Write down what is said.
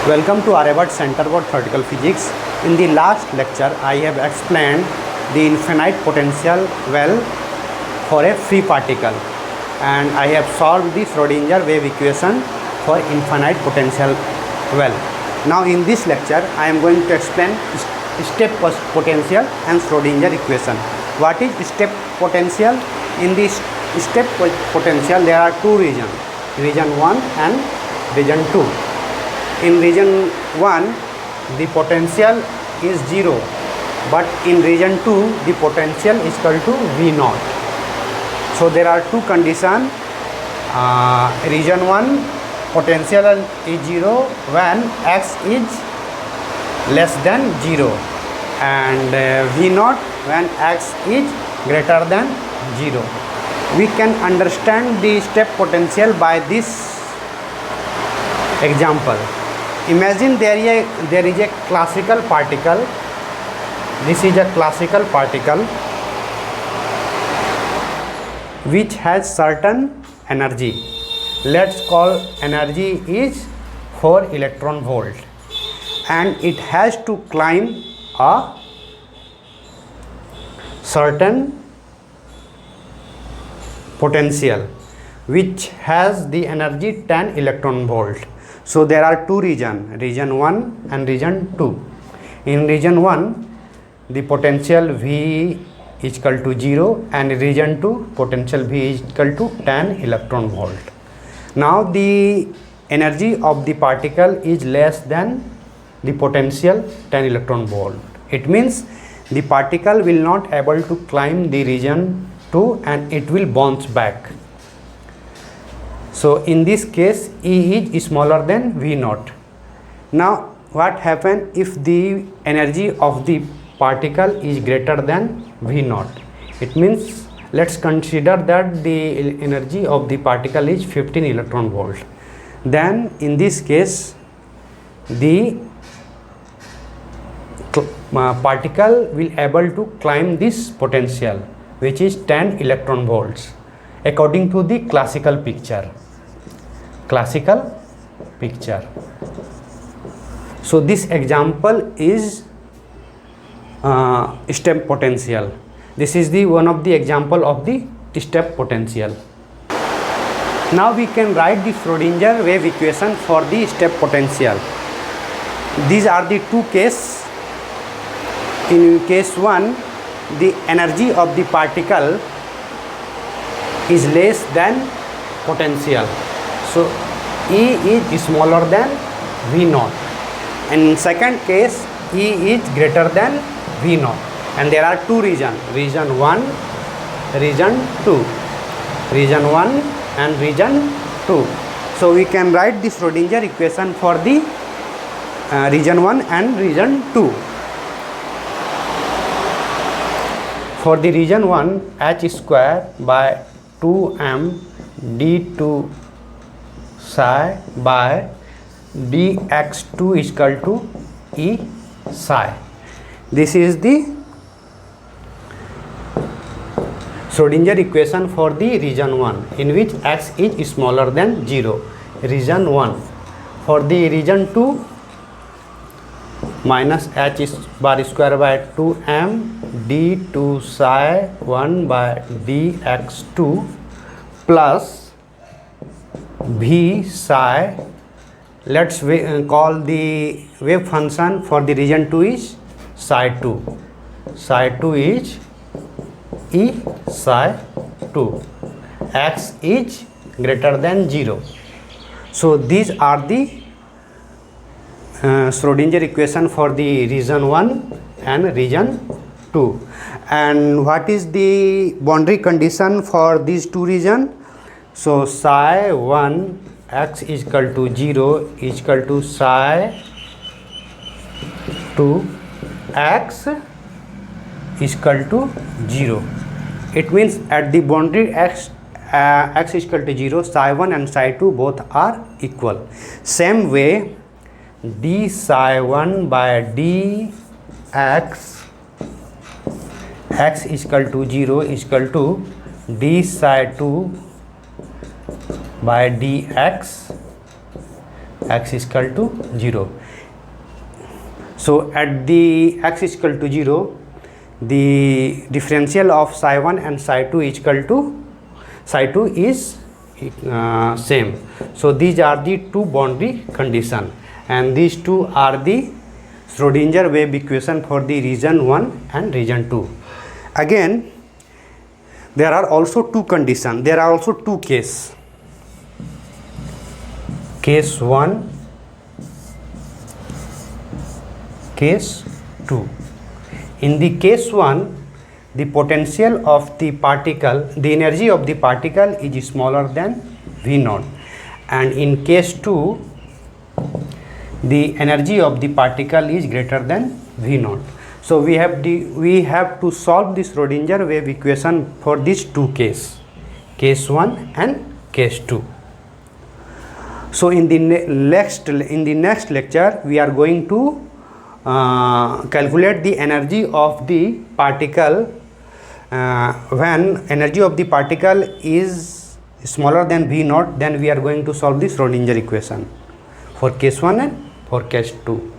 Welcome to Aryabhat Center for Theoretical Physics. In the last lecture, I have explained the infinite potential well for a free particle, and I have solved the Schrödinger wave equation for infinite potential well. Now in this lecture, I am going to explain step potential and Schrödinger equation. What is step potential? In this step potential, there are two regions, region 1 and region 2. In region 1, the potential is 0, but in region 2, the potential is equal to V0. So there are two conditions. Region 1 potential is 0 when x is less than 0, and V0 when x is greater than 0. We can understand the step potential by this example. Imagine there is a classical particle. This is a classical particle which has certain energy. Let's call energy is 4 electron volt, and it has to climb a certain potential which has the energy 10 electron volt. So there are two regions, region 1 and region 2. In region 1, the potential V is equal to 0, and in region 2, potential V is equal to 10 electron volt. Now the energy of the particle is less than the potential 10 electron volt. It means the particle will not able to climb the region 2 and it will bounce back. So in this case, E is smaller than V0. Now what happens if the energy of the particle is greater than V0? It means let's consider that the energy of the particle is 15 electron volt. Then in this case, the particle will able to climb this potential which is 10 electron volts according to the classical picture. So this example is step potential. This is the one of the example of the step potential. Now we can write the Schrödinger wave equation for the step potential. These are the two cases. In case 1, the energy of the particle is less than potential. So E is smaller than V0. And in second case, E is greater than V0. And there are two regions, region 1, region 2. Region 1 and region 2. So we can write the Schrödinger equation for the region 1 and region 2. For the region 1, h square by 2m d2 psi by dx2 is equal to E psi. This is the Schrödinger equation for the region 1, in which x is smaller than 0. Region 1. For the region 2, minus h bar square by 2m d2 psi 1 by dx2 plus v psi. Let's call the wave function for the region 2 is psi 2. Psi 2 is E psi 2. X is greater than 0. So these are the Schrödinger equation for the region 1 and region 2. And what is the boundary condition for these two regions? So psi 1 x is equal to 0 is equal to psi 2 x is equal to 0. It means at the boundary x is equal to 0, psi 1 and psi 2 both are equal. Same way, d psi 1 by d x is equal to 0 is equal to d psi 2 by dx x is equal to 0. So at the x is equal to 0, the differential of psi 1 and psi 2 is equal to psi 2 is same. So these are the two boundary condition, and these two are the Schrödinger wave equation for the region 1 and region 2. Again, there are also two conditions, there are also two cases. Case 1, case 2. In the case 1, the potential of the particle, the energy of the particle is smaller than V0, and in case 2, the energy of the particle is greater than V0. So we have to solve the Schrödinger wave equation for these two cases, case 1 and case 2. So in the next lecture, we are going to calculate the energy of the particle when energy of the particle is smaller than V0. Then we are going to solve the Schrödinger equation for case 1 and for case 2.